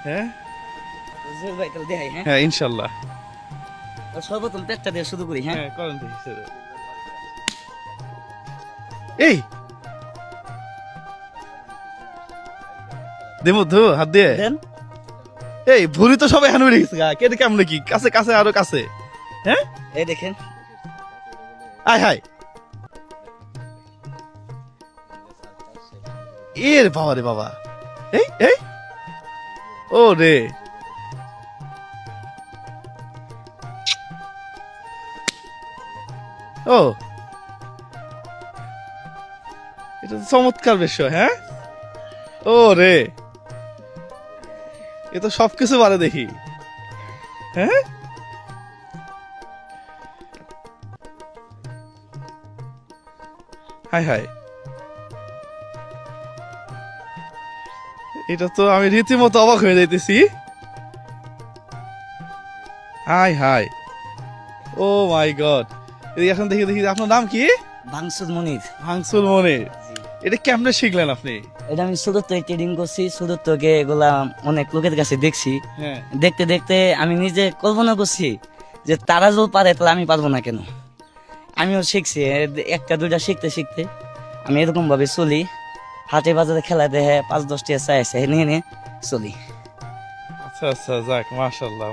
হ্যাঁ জুয়েল ভাই তাহলে দেখাই, হ্যাঁ? হ্যাঁ ইনশাল্লাহ। তো সর্বপ্রথম পেটটা দিয়ে শুরু করি, হ্যাঁ? হ্যাঁ করেন দেখি স্যার। এই দেবো ধু হাত দিয়ে। দেন। এই ভুরি তো সবাই হানুড়ে গেছে গা, কেটে কেমনে কি কাছে কাছে আরো কাছে। হ্যাঁ এই দেখেন। আয় হায় এর বাবা রে বাবা। এই এই ও রে ও এটা তো চমৎকার বিষয়। হ্যাঁ ও রে এ তো সবকিছু বারে দেখি। হ্যাঁ হায় হায় এটা তো আমি রীতিমতো অবাক হয়ে যাইতেছি। হায় হায় ও মাই গড। এখন দেখি দেখি আপনার নাম কি? ভাঙসুর মনির। ভাঙসুল মনে। জি। এটা কেমনে শিখলেন আপনি? এটা আমি সুরত ট্রেডিং করছি, সুরত থেকে এগুলা অনেক লোকের কাছে দেখছি। হ্যাঁ দেখতে দেখতে আমি নিজে কল্পনা করছি যে তারা যদি পারে তাহলে আমি পারবো না কেন। আমিও শিখছি, একটা দুইটা শিখতে শিখতে আমি এরকম ভাবে চলি। হাটে বাজারে খেলা দেখে 5-10 টাকা চাইছে নিয়ে নিয়ে চলি। আচ্ছা আচ্ছা যাক মাশাআল্লাহ।